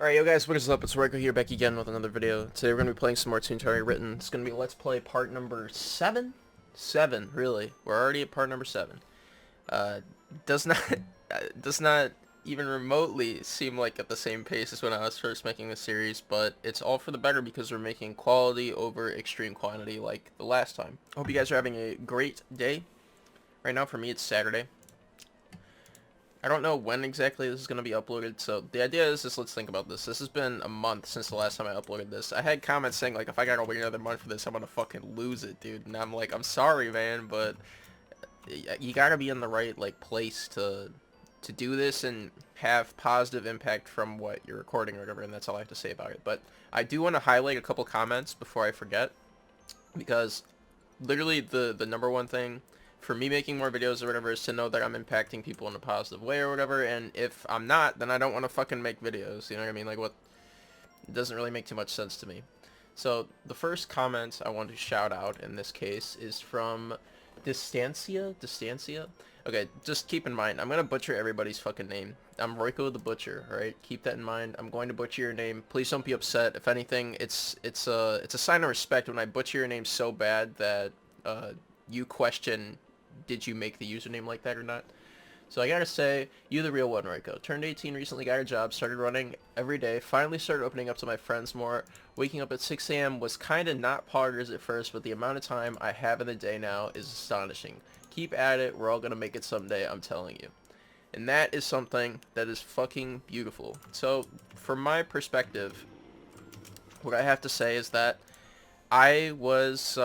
Alright, yo guys, what is up? It's Rico here, back again with another video. Today we're going to be playing some more Toontown Rewritten. It's going to be Let's Play part number 7? 7, really. We're already at part number 7. Uh, does not, does not even remotely seem like at the same pace as when I was first making the series, but it's all for the better because we're making quality over extreme quantity like the last time. I hope you guys are having a great day. Right now for me it's Saturday. I don't know when exactly this is going to be uploaded, so the idea is just let's think about this. This has been a month since the last time I uploaded this. I had comments saying, like, if I gotta wait another month for this, I'm gonna fucking lose it, dude. And I'm like, I'm sorry, man, but you gotta be in the right, like, place to do this and have positive impact from what you're recording or whatever, and that's all I have to say about it. But I do want to highlight a couple comments before I forget, because literally the number one thing for me making more videos or whatever is to know that I'm impacting people in a positive way or whatever, and if I'm not, then I don't want to fucking make videos, you know what I mean? Like, what, it doesn't really make too much sense to me. So, the first comment I want to shout out in this case is from Distancia? Okay, just keep in mind, I'm gonna butcher everybody's fucking name. I'm Royko the Butcher, alright? Keep that in mind. I'm going to butcher your name. Please don't be upset. If anything, it's a sign of respect when I butcher your name so bad that, you question, did you make the username like that or not? So I gotta say, you the real one, Royko. Turned 18, recently got a job, started running every day, finally started opening up to my friends more. Waking up at 6 a.m. was kinda not poggers at first, but the amount of time I have in the day now is astonishing. Keep at it, we're all gonna make it someday, I'm telling you. And that is something that is fucking beautiful. So, from my perspective, what I have to say is that I was,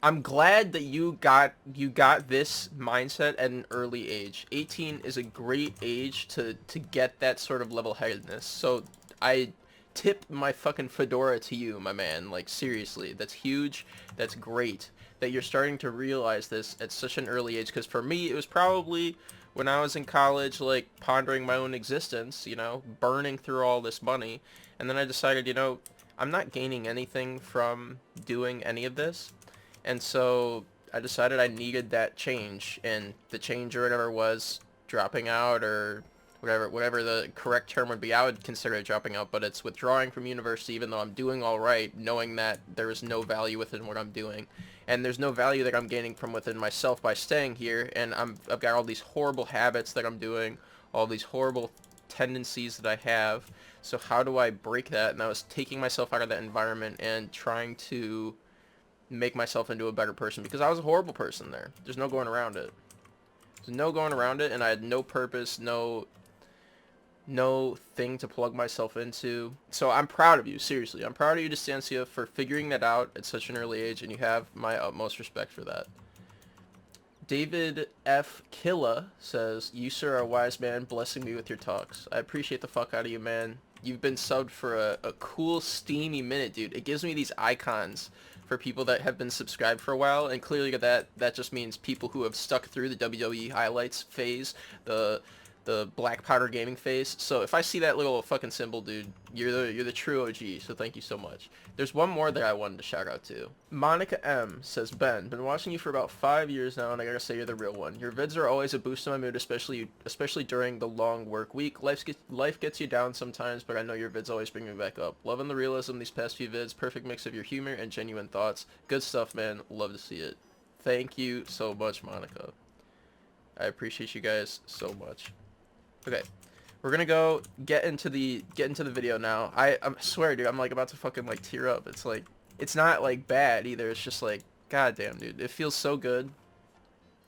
I'm glad that you got this mindset at an early age. 18 is a great age to get that sort of level-headedness. So I tip my fucking fedora to you, my man. Like, seriously, that's huge. That's great that you're starting to realize this at such an early age. Because for me, it was probably when I was in college, like, pondering my own existence, you know, burning through all this money. And then I decided, you know, I'm not gaining anything from doing any of this. And so I decided I needed that change, and the change or whatever was dropping out, or whatever the correct term would be. I would consider it dropping out, but it's withdrawing from university even though I'm doing all right, knowing that there is no value within what I'm doing. And there's no value that I'm gaining from within myself by staying here, and I've got all these horrible habits that I'm doing, all these horrible tendencies that I have. So how do I break that? And I was taking myself out of that environment and trying to make myself into a better person, because I was a horrible person there. There's no going around it. There's no going around it, and I had no purpose, no thing to plug myself into. So I'm proud of you, seriously. I'm proud of you, Distancia, for figuring that out at such an early age, and you have my utmost respect for that. David F. Killa says, "You, sir, are a wise man, blessing me with your talks. I appreciate the fuck out of you, man. You've been subbed for a cool, steamy minute, dude. It gives me these icons for people that have been subscribed for a while, and clearly that just means people who have stuck through the WWE highlights phase, the Black Powder Gaming phase. So if I see that little fucking symbol, dude, you're the true OG, so thank you so much." There's one more that I wanted to shout out to. Monica M says, "Ben, been watching you for about 5 years now, and I gotta say you're the real one. Your vids are always a boost to my mood, especially during the long work week. Life gets you down sometimes, but I know your vids always bring me back up. Loving the realism these past few vids, perfect mix of your humor and genuine thoughts. Good stuff, man. Love to see it." Thank you so much, Monica. I appreciate you guys so much. Okay, we're gonna go get into the video now. I swear, dude, I'm like about to fucking like tear up. It's like, it's not like bad either. It's just like, goddamn, dude, it feels so good.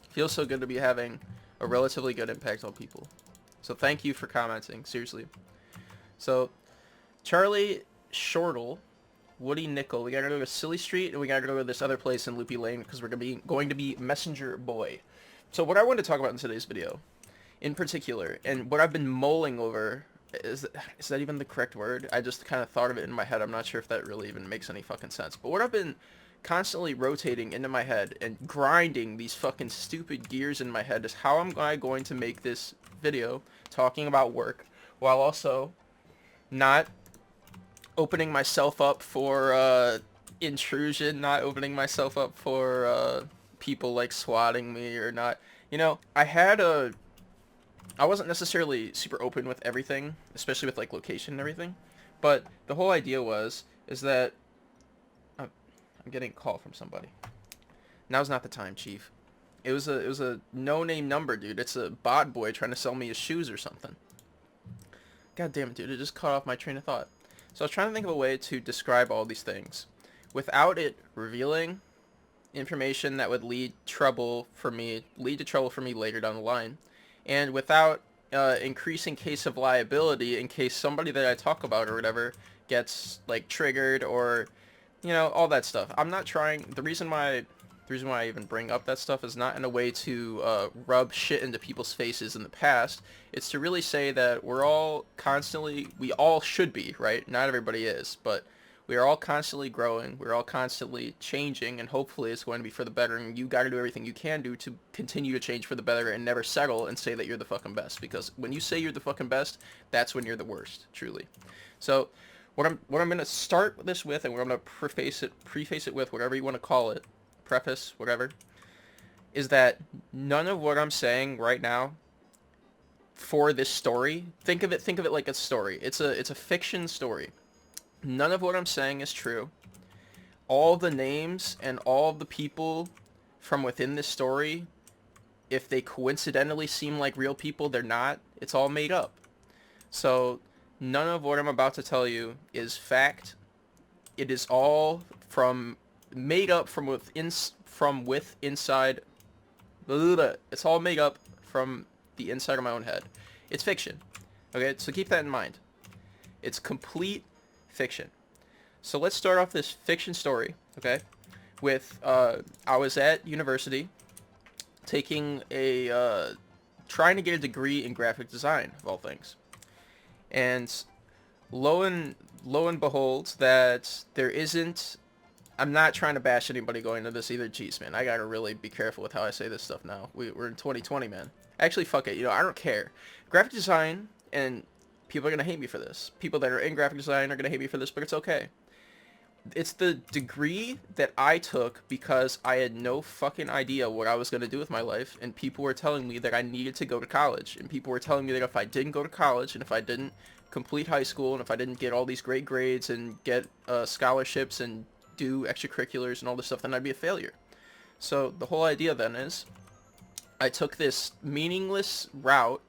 It feels so good to be having a relatively good impact on people. So thank you for commenting, seriously. So Charlie Shortle, Woody Nickel, we gotta go to Silly Street, and we gotta go to this other place in Loopy Lane because we're going to be Messenger Boy. So what I want to talk about in today's video, in particular, and what I've been mulling over, is that even the correct word? I just kind of thought of it in my head. I'm not sure if that really even makes any fucking sense. But what I've been constantly rotating into my head and grinding these fucking stupid gears in my head is how am I going to make this video talking about work while also not opening myself up for intrusion, not opening myself up for people like swatting me, or not. You know, I had a I wasn't necessarily super open with everything, especially with like location and everything. But the whole idea is that I'm getting a call from somebody. Now's not the time, Chief. It was a no-name number, dude. It's a bot boy trying to sell me his shoes or something. God damn it, dude. It just cut off my train of thought. So I was trying to think of a way to describe all these things without it revealing information that would lead to trouble for me later down the line, and without increasing case of liability in case somebody that I talk about or whatever gets like triggered or all that stuff. I'm not trying. The reason why I even bring up that stuff is not in a way to rub shit into people's faces in the past. It's to really say that we all should be, right? Not everybody is, but we are all constantly growing. We're all constantly changing, and hopefully it's going to be for the better, and you got to do everything you can do to continue to change for the better and never settle and say that you're the fucking best, because when you say you're the fucking best, that's when you're the worst, truly. So what I'm going to start this with, and what I'm going to preface it with, whatever you want to call it, preface, whatever, is that none of what I'm saying right now for this story, think of it like a story. It's a fiction story. None of what I'm saying is true. All the names and all the people from within this story, if they coincidentally seem like real people, they're not. It's all made up. So none of what I'm about to tell you is fact. It is all made up from inside. It's all made up from the inside of my own head. It's fiction. Okay, so keep that in mind. It's complete fiction. So let's start off this fiction story, okay, with I was at university taking trying to get a degree in graphic design, of all things. And lo and behold, that there isn't... I'm not trying to bash anybody going into this either. Jeez, man, I gotta really be careful with how I say this stuff now. We're in 2020, man. Actually, fuck it. I don't care. Graphic design, and people are gonna hate me for this. People that are in graphic design are gonna hate me for this, but it's okay. It's the degree that I took because I had no fucking idea what I was going to do with my life, and people were telling me that I needed to go to college, and people were telling me that if I didn't go to college, and if I didn't complete high school, and if I didn't get all these great grades and get scholarships and do extracurriculars and all this stuff, then I'd be a failure. So the whole idea then is I took this meaningless route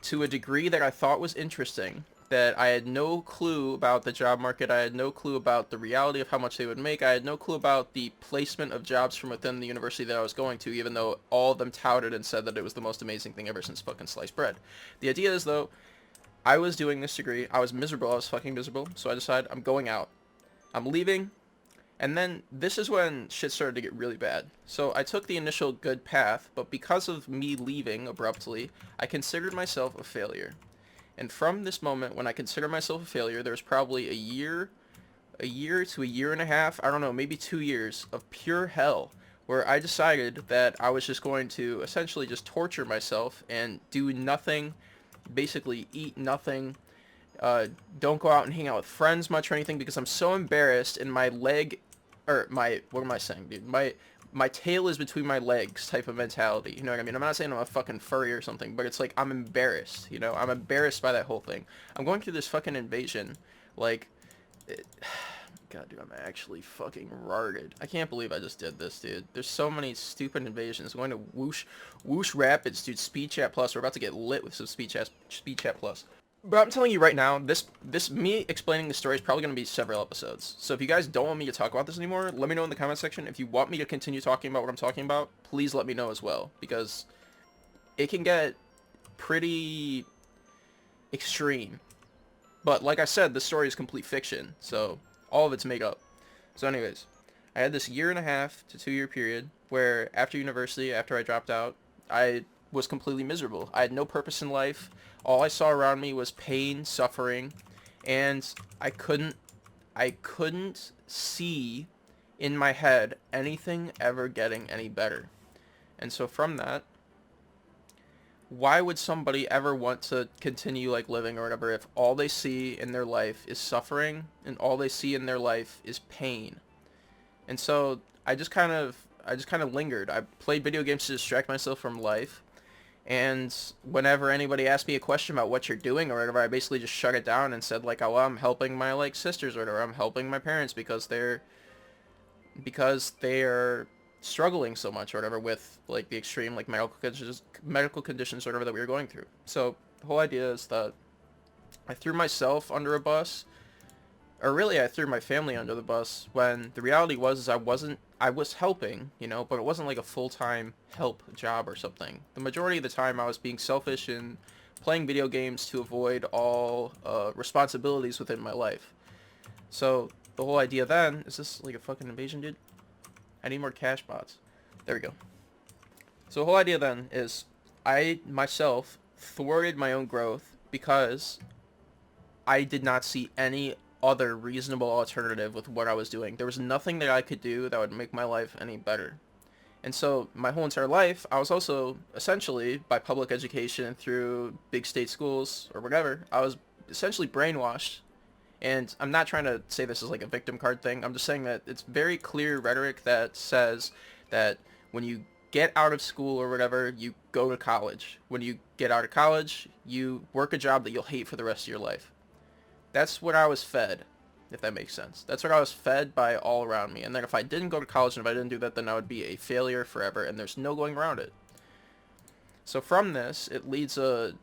to a degree that I thought was interesting, that I had no clue about the job market. I had no clue about the reality of how much they would make. I had no clue about the placement of jobs from within the university that I was going to, even though all of them touted and said that it was the most amazing thing ever since fucking sliced bread. The idea is, though, I was doing this degree. I was miserable. I was fucking miserable. So I decided I'm going out. I'm leaving. And then this is when shit started to get really bad. So I took the initial good path, but because of me leaving abruptly, I considered myself a failure. And from this moment, when I consider myself a failure, there was probably a year to a year and a half, I don't know, maybe 2 years of pure hell, where I decided that I was just going to essentially just torture myself and do nothing, basically eat nothing, don't go out and hang out with friends much or anything, because I'm so embarrassed, and my leg, or my, what am I saying, dude? My tail is between my legs type of mentality. You know what I mean? I'm not saying I'm a fucking furry or something, but it's like I'm embarrassed, I'm embarrassed by that whole thing. I'm going through this fucking invasion. God, dude, I'm actually fucking retarded. I can't believe I just did this, dude. There's so many stupid invasions. I'm going to Whoosh Rapids, dude. Speed Chat Plus. We're about to get lit with some Speed Chat Plus. But I'm telling you right now, this me explaining the story is probably going to be several episodes. So if you guys don't want me to talk about this anymore, let me know in the comment section. If you want me to continue talking about what I'm talking about, please let me know as well. Because it can get pretty extreme. But like I said, this story is complete fiction. So all of it's made up. So anyways, I had this 1.5 to 2 year period where after university, after I dropped out, I was completely miserable. I had no purpose in life. All I saw around me was pain, suffering, and I couldn't see in my head anything ever getting any better. And so from that, why would somebody ever want to continue living or whatever if all they see in their life is suffering and all they see in their life is pain? And so I just kind of lingered. I played video games to distract myself from life. And whenever anybody asked me a question about what you're doing or whatever, I basically just shut it down and said like, oh, well, I'm helping my like sisters or whatever. I'm helping my parents because they're struggling so much or whatever with like the extreme like medical conditions or whatever that we were going through. So the whole idea is that I threw myself under a bus, or really I threw my family under the bus, when the reality was is I was helping, you know, but it wasn't like a full-time help job or something. The majority of the time I was being selfish and playing video games to avoid all responsibilities within my life. So the whole idea then, is this like a fucking invasion, dude? I need more cash bots. There we go. So the whole idea then is I myself thwarted my own growth because I did not see any other reasonable alternative with what I was doing. There was nothing that I could do that would make my life any better. And so my whole entire life, I was also essentially, by public education through big state schools or whatever, I was essentially brainwashed. And I'm not trying to say this is like a victim card thing. I'm just saying that it's very clear rhetoric that says that when you get out of school or whatever, you go to college. When you get out of college, you work a job that you'll hate for the rest of your life. That's what I was fed, if that makes sense. That's what I was fed by all around me. And then if I didn't go to college and if I didn't do that, then I would be a failure forever, and there's no going around it. So from this, it leads a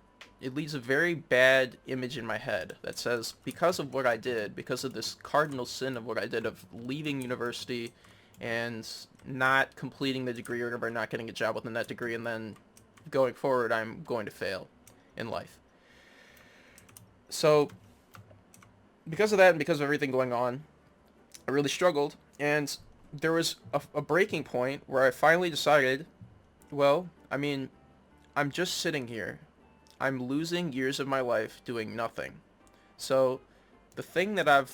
very bad image in my head that says, because of what I did, because of this cardinal sin of what I did of leaving university and not completing the degree or whatever, not getting a job within that degree, and then going forward, I'm going to fail in life. So because of that and because of everything going on, I really struggled, and there was a breaking point where I finally decided, well, I mean, I'm just sitting here. I'm losing years of my life doing nothing. So the thing that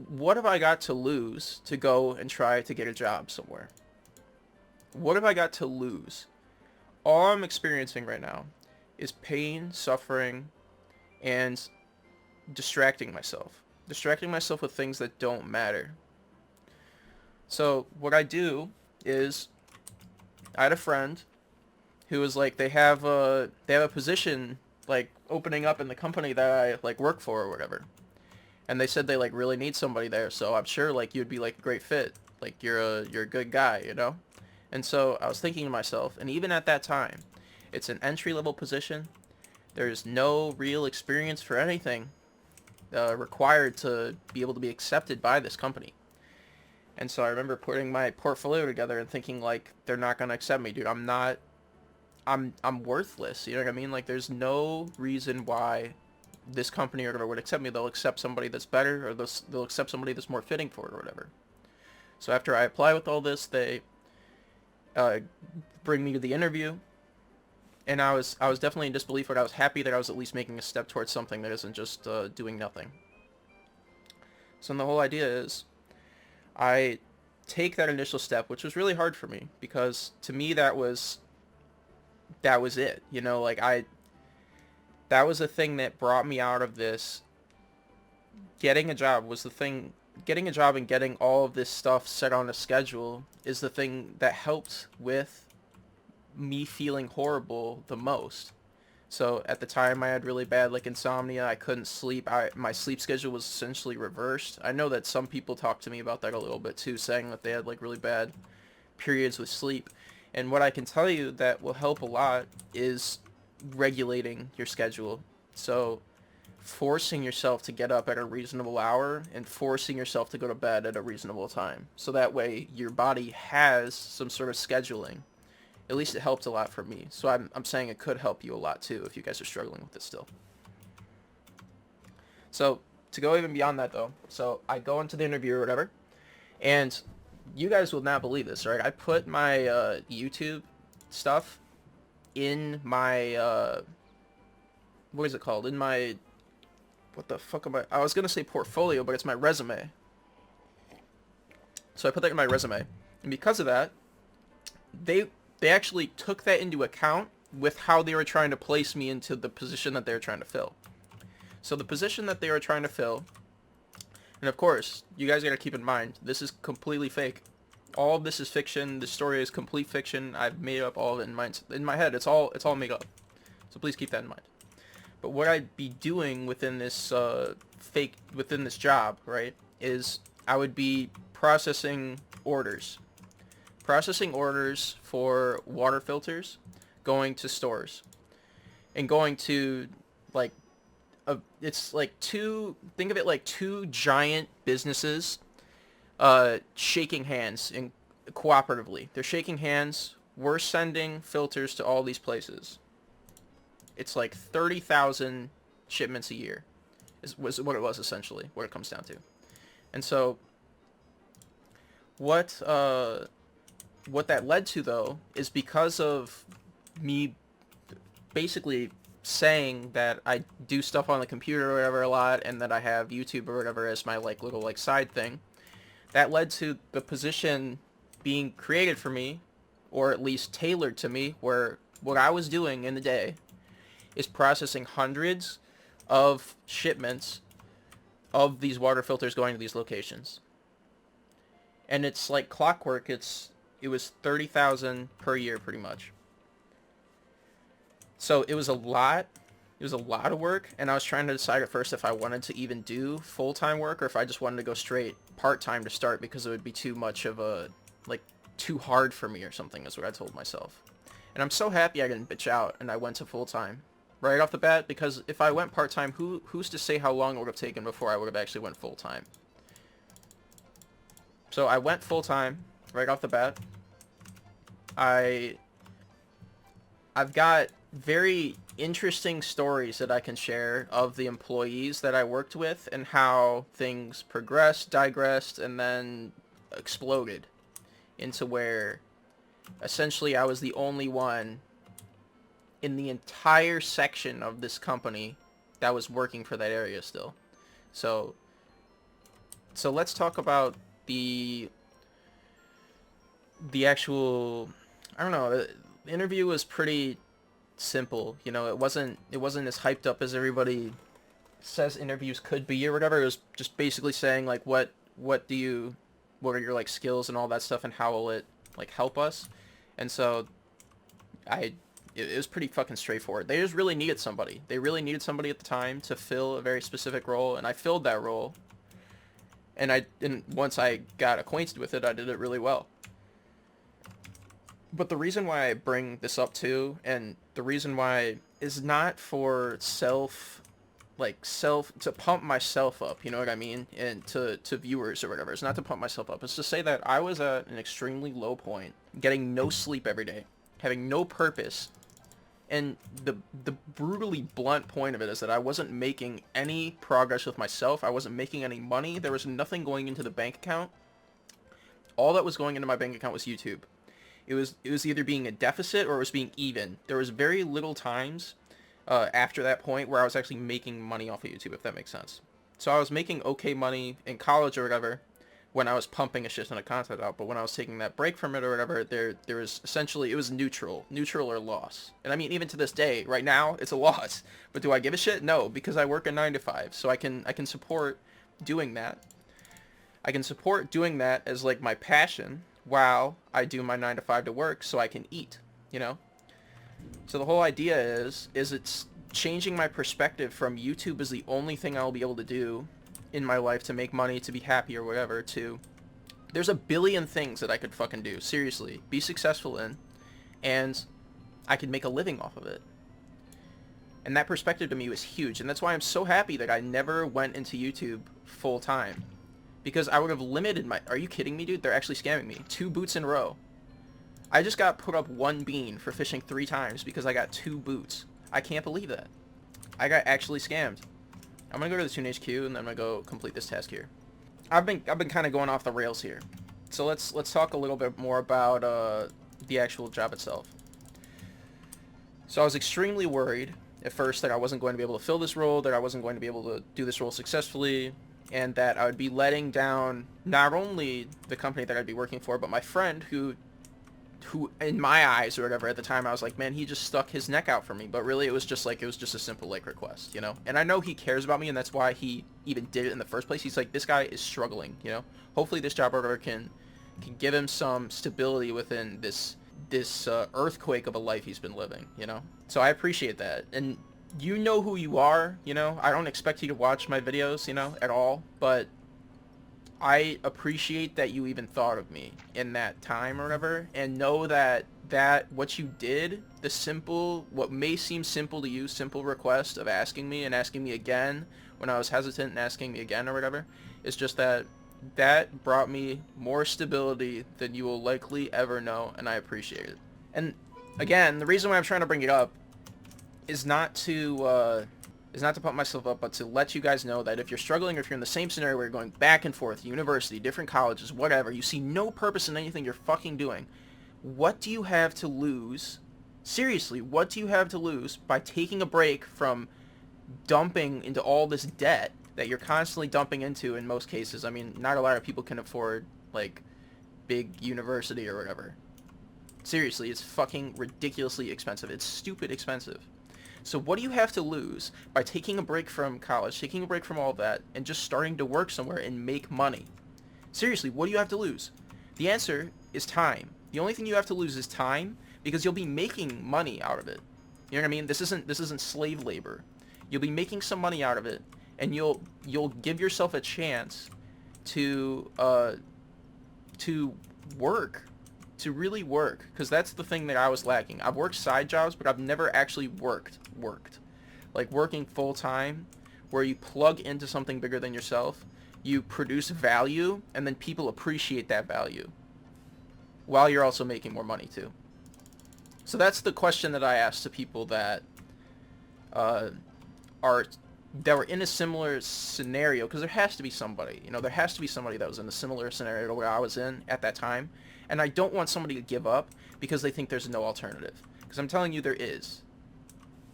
what have I got to lose to go and try to get a job somewhere? What have I got to lose? All I'm experiencing right now is pain, suffering, and distracting myself with things that don't matter. So what I do is, I had a friend who was like, they have a position like opening up in the company that I like work for or whatever, and they said they like really need somebody there, so I'm sure like you'd be like a great fit, like you're a good guy, you know. And so I was thinking to myself, and even at that time, it's an entry-level position. There's no real experience for anything required to be able to be accepted by this company. And so I remember putting my portfolio together and thinking like, they're not going to accept me, dude. I'm worthless, you know what I mean? Like, there's no reason why this company or whatever would accept me. They'll accept somebody that's better, or they'll accept somebody that's more fitting for it or whatever. So after I apply with all this, they bring me to the interview, and I was definitely in disbelief, but I was happy that I was at least making a step towards something that isn't just doing nothing. So the whole idea is, I take that initial step, which was really hard for me, because to me that was it, you know, like that was the thing that brought me out of this. Getting a job was the thing. Getting a job and getting all of this stuff set on a schedule is the thing that helped with me feeling horrible the most. So at the time I had really bad like insomnia. I couldn't sleep. My sleep schedule was essentially reversed. I know that some people talked to me about that a little bit too, saying that they had like really bad periods with sleep. And what I can tell you that will help a lot is regulating your schedule. So forcing yourself to get up at a reasonable hour and forcing yourself to go to bed at a reasonable time. So that way your body has some sort of scheduling. At least it helped a lot for me. So I'm saying it could help you a lot too if you guys are struggling with it still. So to go even beyond that though, so I go into the interview or whatever, and you guys will not believe this, right? I put my YouTube stuff in my, what is it called? In my, what the fuck am I was going to say portfolio, but it's my resume. So I put that in my resume. And because of that, they actually took that into account with how they were trying to place me into the position that they were trying to fill. So the position that they were trying to fill, and of course, you guys got to keep in mind, this is completely fake. All of this is fiction. The story is complete fiction. I've made up all of it in my head. It's all made up. So please keep that in mind. But what I'd be doing within this within this job, right, is I would be processing orders for water filters, going to stores, and going to like it's like think of it like two giant businesses shaking hands and cooperatively. They're shaking hands. We're sending filters to all these places. It's like 30,000 shipments a year was what it was, essentially, what it comes down to. And so what that led to, though, is because of me basically saying that I do stuff on the computer or whatever a lot, and that I have YouTube or whatever as my like little like side thing, that led to the position being created for me, or at least tailored to me, where what I was doing in the day is processing hundreds of shipments of these water filters going to these locations. And it's like clockwork. It was 30,000 per year pretty much. So it was a lot. It was a lot of work, and I was trying to decide at first if I wanted to even do full-time work or if I just wanted to go straight part-time to start, because it would be too much of a, like, too hard for me or something, is what I told myself. And I'm so happy I didn't bitch out and I went to full-time right off the bat, because if I went part-time, who's to say how long it would have taken before I would have actually went full-time? So I went full-time right off the bat. I've got very interesting stories that I can share of the employees that I worked with and how things progressed, digressed, and then exploded into where essentially I was the only one in the entire section of this company that was working for that area still. So let's talk about the actual, I don't know, the interview was pretty simple. You know, it wasn't as hyped up as everybody says interviews could be or whatever. It was just basically saying like what are your like skills and all that stuff, and how will it like help us. And so it was pretty fucking straightforward. They just really needed somebody. They really needed somebody at the time to fill a very specific role, and I filled that role. And once I got acquainted with it, I did it really well. But the reason why I bring this up too, and the reason why is not for to pump myself up, you know what I mean? And to viewers or whatever. It's not to pump myself up. It's to say that I was at an extremely low point, getting no sleep every day, having no purpose. And the brutally blunt point of it is that I wasn't making any progress with myself. I wasn't making any money. There was nothing going into the bank account. All that was going into my bank account was YouTube. It was either being a deficit or it was being even. There was very little times after that point where I was actually making money off of YouTube, if that makes sense. So I was making okay money in college or whatever when I was pumping a shit ton of content out, but when I was taking that break from it or whatever, there was essentially, it was neutral or loss. And I mean, even to this day, right now, it's a loss. But do I give a shit? No, because I work a 9 to 5, so I can support doing that. I can support doing that as like my passion while I do my 9 to 5 to work, so I can eat, you know? So the whole idea is it's changing my perspective from YouTube is the only thing I'll be able to do in my life to make money, to be happy or whatever, to there's a billion things that I could fucking do, seriously, be successful in, and I could make a living off of it. And that perspective to me was huge, and that's why I'm so happy that I never went into YouTube full time. Because I would have limited my... Are you kidding me, dude? They're actually scamming me. 2 boots in a row. I just got put up 1 bean for fishing 3 times because I got 2 boots. I can't believe that. I got actually scammed. I'm gonna go to the Toon HQ and then I'm gonna go complete this task here. I've been kind of going off the rails here. So let's talk a little bit more about the actual job itself. So I was extremely worried at first that I wasn't going to be able to fill this role, that I wasn't going to be able to do this role successfully, and that I would be letting down not only the company that I'd be working for, but my friend who in my eyes or whatever at the time I was like, man, he just stuck his neck out for me. But really it was just a simple like request, you know? And I know he cares about me, and that's why he even did it in the first place. He's like, this guy is struggling, you know? Hopefully this job order can can give him some stability within this earthquake of a life he's been living, you know? So I appreciate that. And you know who you are, you know? I don't expect you to watch my videos, you know, at all, but I appreciate that you even thought of me in that time or whatever, and know that what you did, the simple, what may seem simple to you, simple request of asking me and asking me again when I was hesitant and asking me again or whatever, is just that brought me more stability than you will likely ever know, and I appreciate it. And again, the reason why I'm trying to bring it up is not to pump myself up, but to let you guys know that if you're struggling, or if you're in the same scenario where you're going back and forth, university, different colleges, whatever, you see no purpose in anything you're fucking doing, what do you have to lose? Seriously, what do you have to lose by taking a break from dumping into all this debt that you're constantly dumping into in most cases? I mean, not a lot of people can afford, like, big university or whatever. Seriously, it's fucking ridiculously expensive. It's stupid expensive. So what do you have to lose by taking a break from college, taking a break from all that, and just starting to work somewhere and make money? Seriously, what do you have to lose? The answer is time. The only thing you have to lose is time, because you'll be making money out of it. You know what I mean? This isn't slave labor. You'll be making some money out of it, and you'll give yourself a chance to work, to really work, because that's the thing that I was lacking. I've worked side jobs, but I've never actually worked. Like working full time, where you plug into something bigger than yourself, you produce value, and then people appreciate that value, while you're also making more money too. So that's the question that I asked to people that were in a similar scenario, because there has to be somebody, you know, there has to be somebody that was in a similar scenario to where I was in at that time, and I don't want somebody to give up because they think there's no alternative, because I'm telling you there is.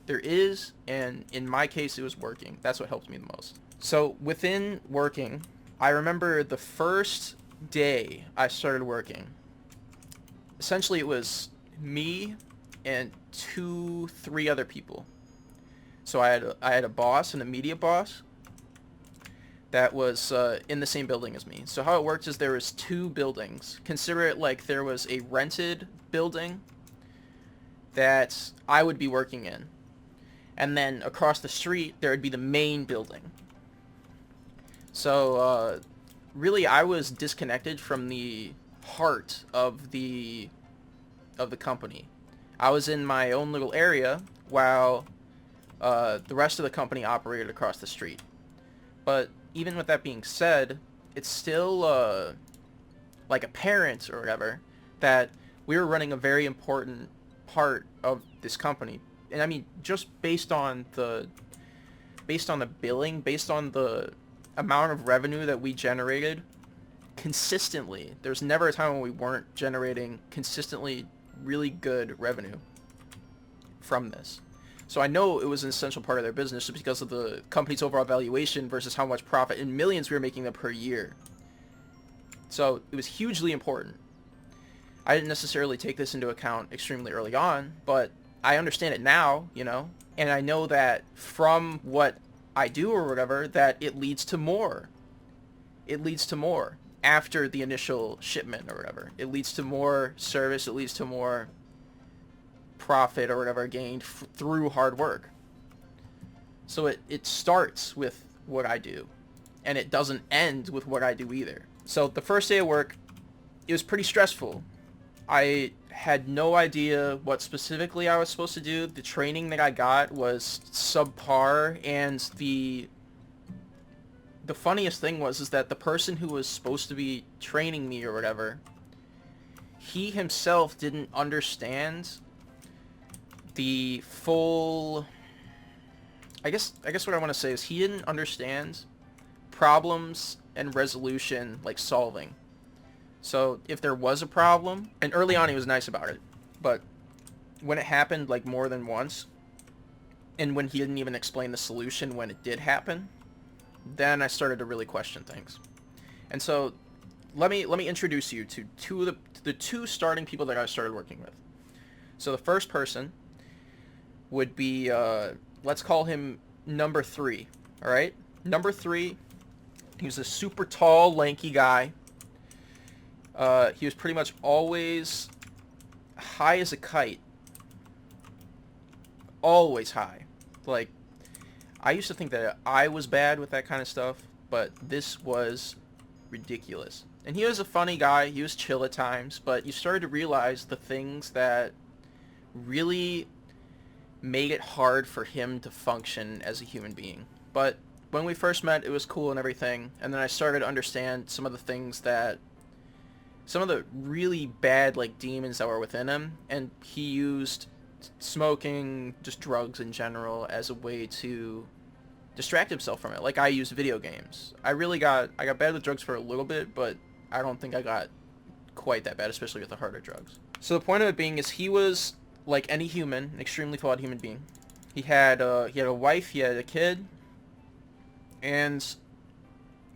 There is, and in my case it was working. That's what helped me the most. So within working, I remember the first day I started working, essentially it was me and 2-3 other people. So I had a boss, and a media boss, that was in the same building as me. So how it worked is there was 2 buildings. Consider it like there was a rented building that I would be working in, and then across the street there would be the main building. So really I was disconnected from the heart of the company. I was in my own little area while the rest of the company operated across the street. But even with that being said, it's still like apparent or whatever that we were running a very important part of this company. And I mean, just based on the billing, based on the amount of revenue that we generated consistently, there's never a time when we weren't generating consistently really good revenue from this. So I know it was an essential part of their business just because of the company's overall valuation versus how much profit in millions we were making them per year. So it was hugely important. I didn't necessarily take this into account extremely early on, but I understand it now, you know, and I know that from what I do or whatever, that it leads to more. It leads to more after the initial shipment or whatever. It leads to more service, it leads to more profit or whatever gained through hard work. So it starts with what I do, and it doesn't end with what I do either. So the first day of work, it was pretty stressful. I had no idea what specifically I was supposed to do. The training that I got was subpar, and the funniest thing was that the person who was supposed to be training me or whatever, he himself didn't understand the full... I guess what I want to say is he didn't understand problems and resolution, like solving. So if there was a problem, and early on he was nice about it, but when it happened like more than once, and when he didn't even explain the solution when it did happen, then I started to really question things. And so let me introduce you to the 2 starting people that I started working with. So the first person would be, let's call him number 3, all right? Number 3, he was a super tall, lanky guy. He was pretty much always high as a kite. Always high. Like, I used to think that I was bad with that kind of stuff, but this was ridiculous. And he was a funny guy. He was chill at times, but you started to realize the things that really made it hard for him to function as a human being. But when we first met, it was cool and everything, and then I started to understand some of the things that, some of the really bad, like, demons that were within him, and he used smoking, just drugs in general, as a way to distract himself from it. Like I used video games. I got bad with drugs for a little bit, but I don't think I got quite that bad, especially with the harder drugs. So the point of it being is he was like any human, an extremely flawed human being. He had a wife, he had a kid, and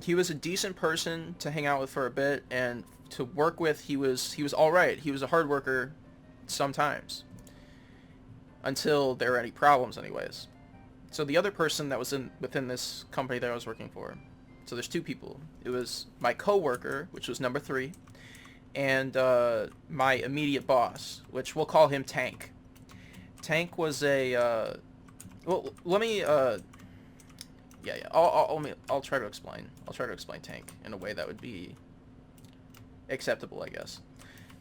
he was a decent person to hang out with for a bit and to work with. He was all right. He was a hard worker sometimes, until there were any problems anyways. So the other person that was within this company that I was working for, so there's two people. It was my coworker, which was number 3, and my immediate boss, which we'll call him Tank. Tank was a well, let me I'll try to explain. I'll try to explain Tank in a way that would be acceptable, I guess.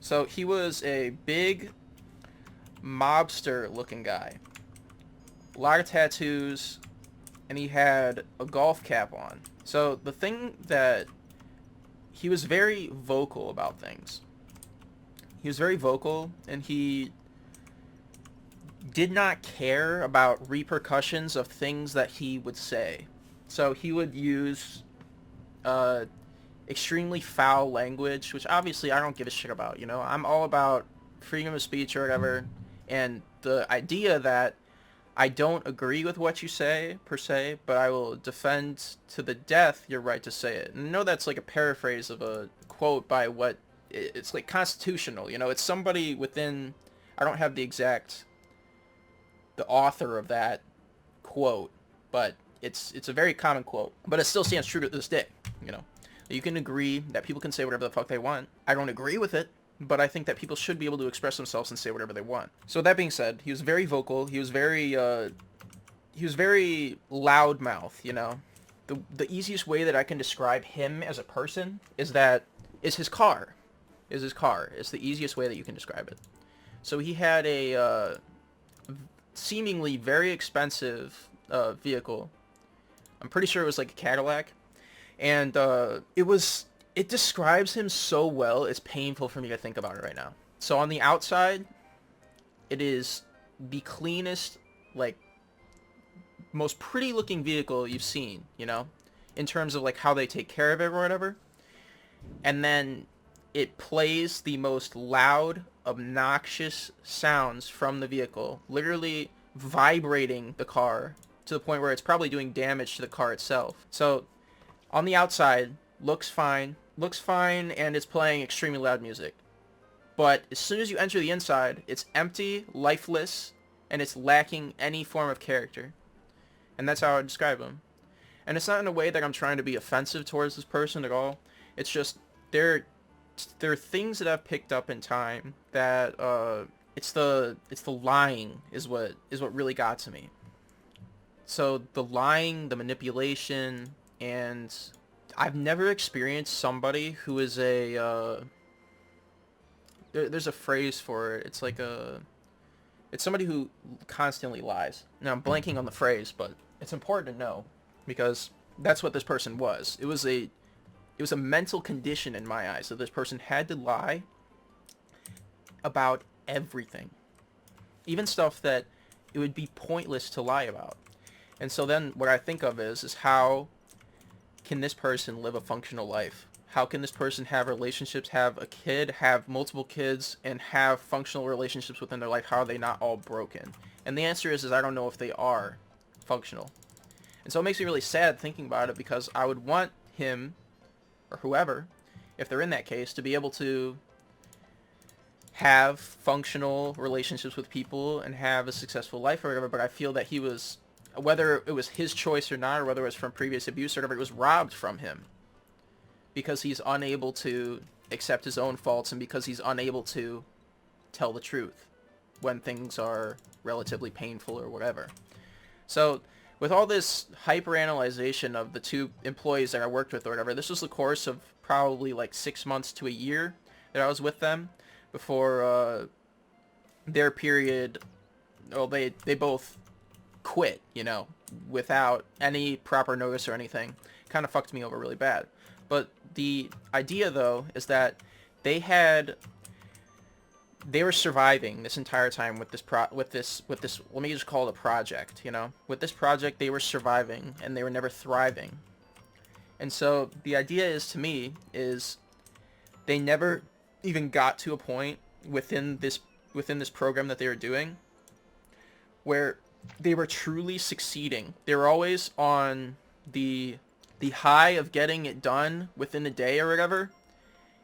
So he was a big mobster looking guy. A lot of tattoos, and he had a golf cap on. So the thing that he was very vocal about things. He was very vocal, and he did not care about repercussions of things that he would say. So he would use extremely foul language, which obviously I don't give a shit about, you know? I'm all about freedom of speech or whatever, and the idea that I don't agree with what you say, per se, but I will defend to the death your right to say it. And I know that's like a paraphrase of a quote by what, it's like constitutional, you know? It's somebody within, I don't have the author of that quote, but it's a very common quote. But it still stands true to this day, you know? You can agree that people can say whatever the fuck they want. I don't agree with it, but I think that people should be able to express themselves and say whatever they want. So that being said, he was very vocal. He was very loudmouth, you know. The easiest way that I can describe him as a person is his car. It's the easiest way that you can describe it. So he had a seemingly very expensive vehicle. I'm pretty sure it was like a Cadillac. And it describes him so well, it's painful for me to think about it right now. So on the outside, it is the cleanest, like, most pretty looking vehicle you've seen, you know, in terms of like how they take care of it or whatever. And then it plays the most loud, obnoxious sounds from the vehicle, literally vibrating the car to the point where it's probably doing damage to the car itself. So on the outside, looks fine, and it's playing extremely loud music. But as soon as you enter the inside, it's empty, lifeless, and it's lacking any form of character. And that's how I would describe him. And it's not in a way that I'm trying to be offensive towards this person at all. It's just, there are things that I've picked up in time that, it's the lying is what really got to me. So the lying, the manipulation, and I've never experienced somebody who is there's a phrase for it. It's like it's somebody who constantly lies. Now I'm blanking on the phrase, but it's important to know because that's what this person was. It was a mental condition in my eyes that this person had to lie about everything. Even stuff that it would be pointless to lie about. And so then what I think of is how can this person live a functional life? How can this person have relationships, have a kid, have multiple kids, and have functional relationships within their life? How are they not all broken? And the answer is I don't know if they are functional. And so it makes me really sad thinking about it because I would want him, or whoever, if they're in that case, to be able to have functional relationships with people and have a successful life or whatever, but I feel that he was, whether it was his choice or not, or whether it was from previous abuse or whatever, it was robbed from him because he's unable to accept his own faults and because he's unable to tell the truth when things are relatively painful or whatever. So with all this hyper-analyzation of the two employees that I worked with or whatever, this was the course of probably like 6 months to a year that I was with them before their period, well, they both quit, you know, without any proper notice or anything. Kind of fucked me over really bad. But the idea, though, is that they were surviving this entire time with this let me just call it a project, you know. With this project, they were surviving and they were never thriving. And so the idea is, to me, is they never even got to a point within this program that they were doing where they were truly succeeding. They were always on the high of getting it done within a day or whatever,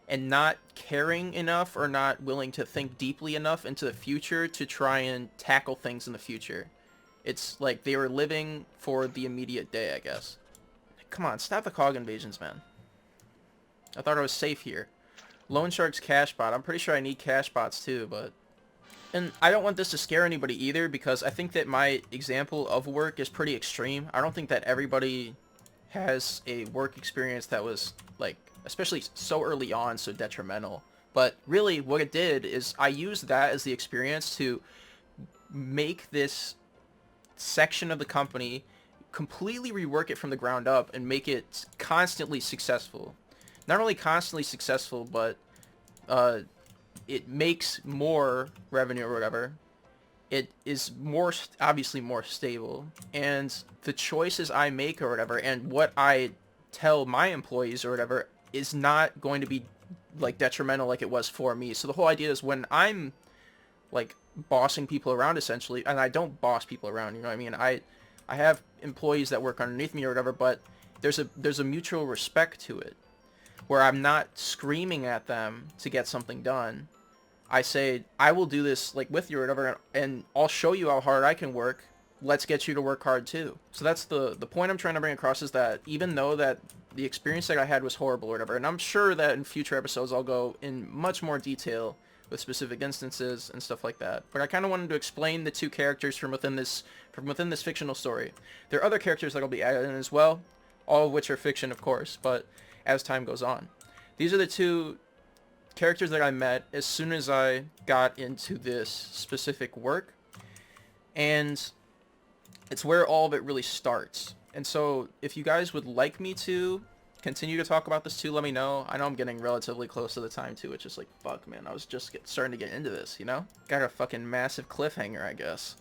and not caring enough or not willing to think deeply enough into the future to try and tackle things in the future. It's like they were living for the immediate day, I guess. Come on, stop the cog invasions, man. I thought I was safe here. Loan Shark's cash bot. I'm pretty sure I need cash bots too, but... And I don't want this to scare anybody either, because I think that my example of work is pretty extreme. I don't think that everybody has a work experience that was, like, especially so early on, so detrimental. But really, what it did is I used that as the experience to make this section of the company completely rework it from the ground up and make it constantly successful. Not only constantly successful, but it makes more revenue or whatever. It is obviously more stable, and the choices I make or whatever, and what I tell my employees or whatever, is not going to be like detrimental like it was for me. So the whole idea is, when I'm like bossing people around essentially, and I don't boss people around, you know what I mean? I have employees that work underneath me or whatever, but there's a mutual respect to it, where I'm not screaming at them to get something done. I say, I will do this like with you or whatever, and I'll show you how hard I can work. Let's get you to work hard too. So that's the point I'm trying to bring across, is that even though that the experience that I had was horrible or whatever, and I'm sure that in future episodes I'll go in much more detail with specific instances and stuff like that, but I kind of wanted to explain the two characters from within this fictional story. There are other characters that will be added in as well, all of which are fiction, of course, but as time goes on. These are the two characters that I met as soon as I got into this specific work, and it's where all of it really starts. And so if you guys would like me to continue to talk about this too, let me know. I know I'm getting relatively close to the time too, which is like, fuck, man, I was just starting to get into this, you know? Got a fucking massive cliffhanger, I guess.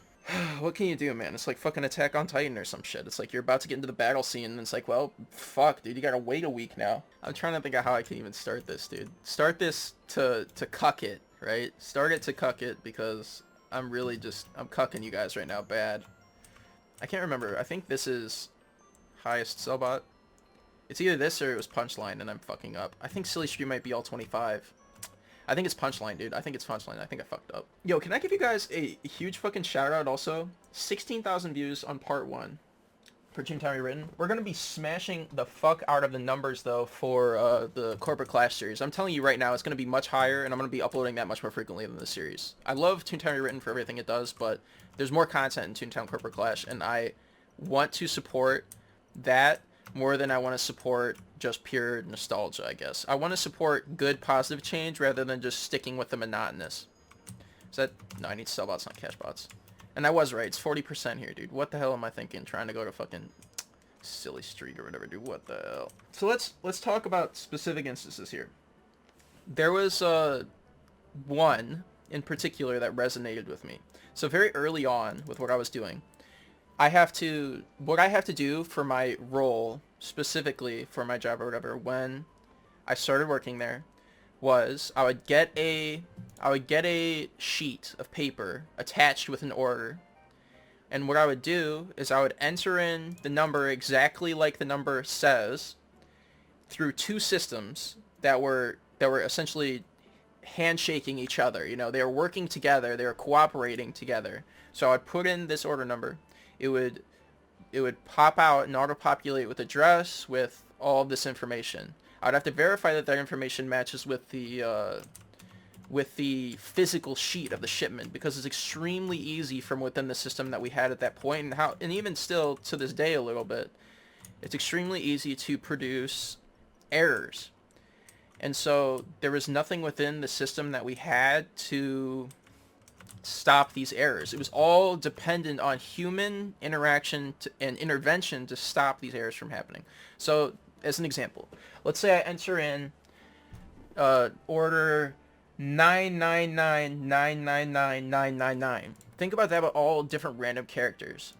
What can you do, man? It's like fucking Attack on Titan or some shit. It's like you're about to get into the battle scene, and it's like, well, fuck, dude, you gotta wait a week now. I'm trying to think of how I can even start this, dude. Start this to cuck it, right? Start it to cuck it, because I'm really I'm cucking you guys right now bad. I can't remember. I think this is highest sellbot. It's either this or it was Punchline, and I'm fucking up. I think Silly Stream might be all 25. I think it's Punchline, dude. I think it's Punchline. I think I fucked up. Yo, can I give you guys a huge fucking shout out also? 16,000 views on part 1 for Toontown Rewritten. We're going to be smashing the fuck out of the numbers, though, for the Corporate Clash series. I'm telling you right now, it's going to be much higher, and I'm going to be uploading that much more frequently than the series. I love Toontown Rewritten for everything it does, but there's more content in Toontown Corporate Clash, and I want to support that more than I want to support just pure nostalgia, I guess. I want to support good, positive change rather than just sticking with the monotonous. Is that... No, I need sell bots, not cash bots. And I was right. It's 40% here, dude. What the hell am I thinking? Trying to go to fucking Silly Street or whatever, dude. What the hell? So let's talk about specific instances here. There was one in particular that resonated with me. So very early on with what I was doing, what I have to do for my role, specifically for my job or whatever, when I started working there, was I would get a sheet of paper attached with an order, and what I would do is I would enter in the number exactly like the number says through two systems that were essentially handshaking each other. You know, they were working together, they were cooperating together. So I'd put in this order number. It would pop out and auto-populate with address, with all of this information. I'd have to verify that that information matches with the physical sheet of the shipment, because it's extremely easy from within the system that we had at that point, and even still to this day a little bit, it's extremely easy to produce errors. And so there was nothing within the system that we had to stop these errors. It was all dependent on human interaction and intervention to stop these errors from happening. So as an example, let's say I enter in order 999999999. Think about that, about all different random characters.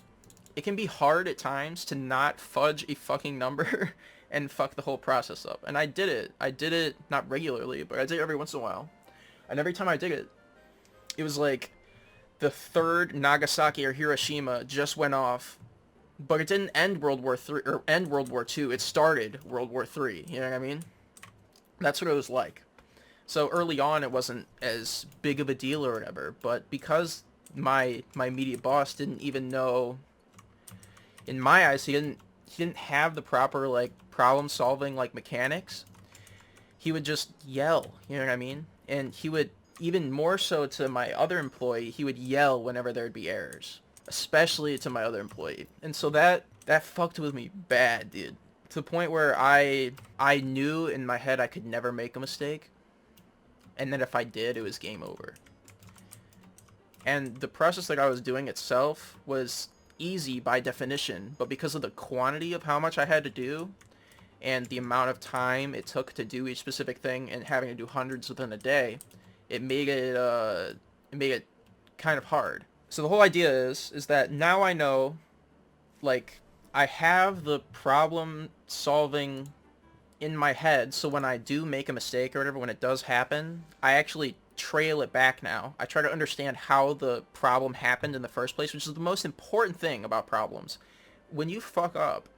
It can be hard at times to not fudge a fucking number and fuck the whole process up. And I did it. I did it not regularly, but I did it every once in a while. And every time I did it, it was like the third Nagasaki or Hiroshima just went off, but it didn't end World War III or end World War II. It started World War III. You know what I mean? That's what it was like. So early on, it wasn't as big of a deal or whatever, but because my immediate boss didn't even know, in my eyes, he didn't have the proper, like, problem-solving, like, mechanics, he would just yell, you know what I mean? And he would, even more so to my other employee, he would yell whenever there'd be errors, especially to my other employee. And so that fucked with me bad, dude, to the point where I knew in my head I could never make a mistake, and then if I did, it was game over. And the process that I was doing itself was easy by definition, but because of the quantity of how much I had to do and the amount of time it took to do each specific thing and having to do hundreds within a day, it made it kind of hard. So the whole idea is that now I know, like, I have the problem solving in my head, so when I do make a mistake or whatever, when it does happen, I actually trail it back now. I try to understand how the problem happened in the first place, which is the most important thing about problems. When you fuck up,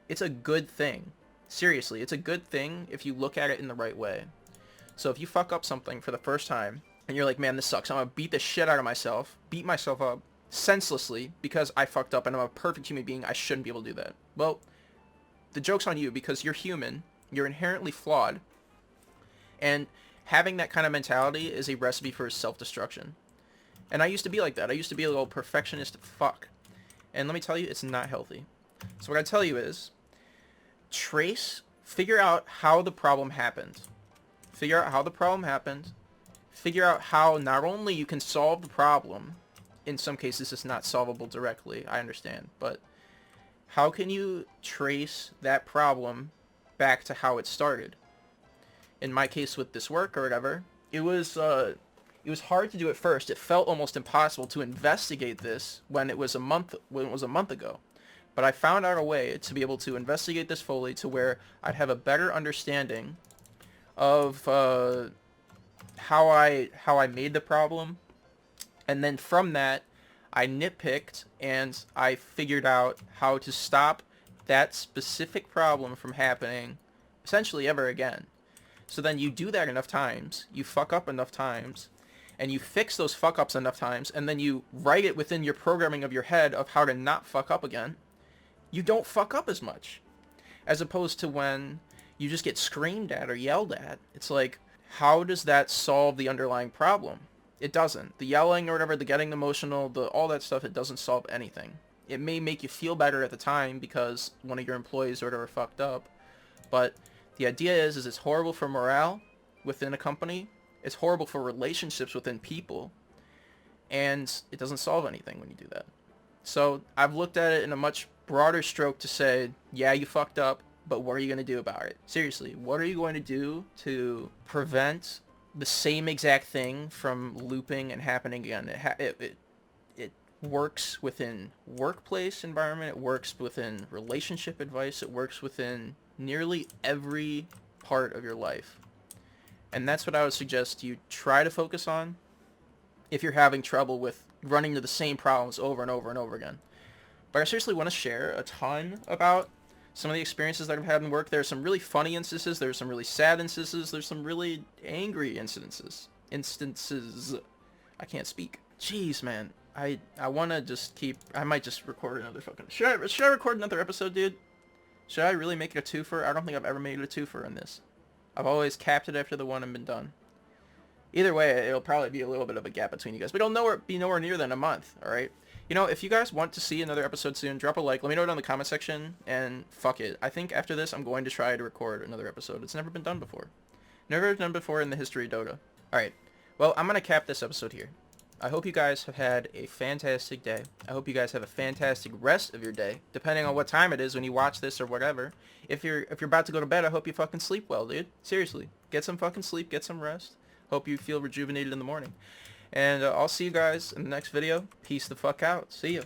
it's a good thing. Seriously, it's a good thing if you look at it in the right way. So if you fuck up something for the first time, and you're like, man, this sucks, I'm gonna beat the shit out of myself, beat myself up senselessly because I fucked up and I'm a perfect human being, I shouldn't be able to do that. Well, the joke's on you, because you're human, you're inherently flawed, and having that kind of mentality is a recipe for self-destruction. And I used to be like that. I used to be a little perfectionist fuck. And let me tell you, it's not healthy. So what I tell you is, figure out how the problem happened. Figure out how the problem happened. Figure out how not only you can solve the problem, in some cases it's not solvable directly, I understand, but how can you trace that problem back to how it started? In my case with this work or whatever, it was hard to do at first. It felt almost impossible to investigate this when it was a month ago. But I found out a way to be able to investigate this fully to where I'd have a better understanding of how I made the problem, and then from that I nitpicked and I figured out how to stop that specific problem from happening essentially ever again. So then you do that enough times, you fuck up enough times, and you fix those fuck ups enough times, and then you write it within your programming of your head of how to not fuck up again. You don't fuck up as much. As opposed to when you just get screamed at or yelled at. It's like, how does that solve the underlying problem? It doesn't. The yelling or whatever, the getting emotional, all that stuff, it doesn't solve anything. It may make you feel better at the time because one of your employees or whatever fucked up, but the idea is it's horrible for morale within a company, it's horrible for relationships within people, and it doesn't solve anything when you do that. So I've looked at it in a much broader stroke to say, yeah, you fucked up, but what are you going to do about it? Seriously, what are you going to do to prevent the same exact thing from looping and happening again? It works within workplace environment, it works within relationship advice, it works within nearly every part of your life. And that's what I would suggest you try to focus on if you're having trouble with running into the same problems over and over and over again. But I seriously want to share a ton about some of the experiences that I've had in work. There's some really funny instances, there's some really sad instances, there's some really angry instances. I can't speak. Jeez, man. I want to just keep... I might just record another fucking... Should I record another episode, dude? Should I really make it a twofer? I don't think I've ever made it a twofer in this. I've always capped it after the one and been done. Either way, it'll probably be a little bit of a gap between you guys, but it'll be nowhere near than a month, alright? You know, if you guys want to see another episode soon, drop a like, let me know it in the comment section, and fuck it. I think after this, I'm going to try to record another episode. It's never been done before. Never done before in the history of Dota. Alright, well, I'm going to cap this episode here. I hope you guys have had a fantastic day. I hope you guys have a fantastic rest of your day, depending on what time it is when you watch this or whatever. If you're about to go to bed, I hope you fucking sleep well, dude. Seriously, get some fucking sleep, get some rest. Hope you feel rejuvenated in the morning. And I'll see you guys in the next video. Peace the fuck out. See ya.